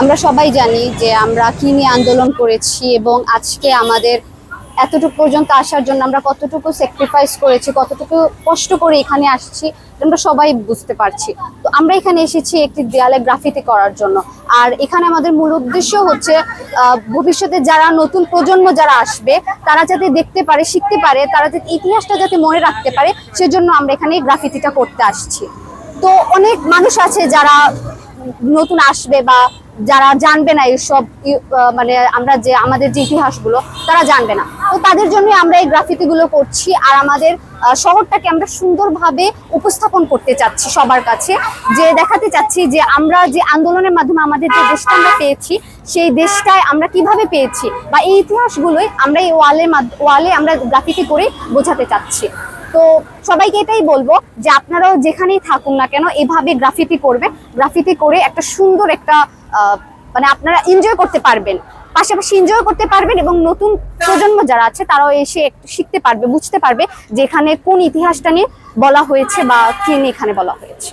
আমরা সবাই জানি যে আমরা কি নিয়ে আন্দোলন করেছি এবং আজকে আমাদের এতটুকু পর্যন্ত আসার জন্য আমরা কতটুকু স্যাক্রিফাইস করেছি, কতটুকু কষ্ট করে এখানে আসছি, আমরা সবাই বুঝতে পারছি। তো আমরা এখানে এসেছি একটি দেয়ালে গ্রাফিতি করার জন্য। আর এখানে আমাদের মূল উদ্দেশ্য হচ্ছে ভবিষ্যতে যারা নতুন প্রজন্ম যারা আসবে তারা যাতে দেখতে পারে, শিখতে পারে, তারা যাতে ইতিহাসটা যাতে মনে রাখতে পারে, সেজন্য আমরা এখানে গ্রাফিতিটা করতে আসছি। তো অনেক মানুষ আছে যারা নতুন আসবে বা যারা জানবে না এইসব, মানে আমরা যে আমাদের যে ইতিহাসগুলো তারা জানবে না। তো তাদের জন্য আমরা এই গ্রাফিতি গুলো করছি। আর আমাদের শহরটাকে আমরা সুন্দরভাবে উপস্থাপন করতে চাচ্ছি সবার কাছে, যে দেখাতে চাচ্ছি যে আমরা যে আন্দোলনের মাধ্যমে আমাদের যে দেশটা আমরা পেয়েছি, সেই দেশটায় আমরা কিভাবে পেয়েছি, বা এই ইতিহাসগুলোই আমরা এই ওয়ালে আমরা গ্রাফিতি করে বোঝাতে চাচ্ছি। তো সবাইকে এটাই বলবো যে আপনারাও যেখানেই থাকুন না কেন এভাবে গ্রাফিতি করবেন, গ্রাফিতি করে একটা সুন্দর একটা মানে আপনারা এনজয় করতে পারবেন, পাশাপাশি এনজয় করতে পারবেন এবং নতুন প্রজন্ম যারা আছে তারাও এসে একটু শিখতে পারবে, বুঝতে পারবে যে এখানে কোন ইতিহাসটা নিয়ে বলা হয়েছে বা কি নিয়ে এখানে বলা হয়েছে।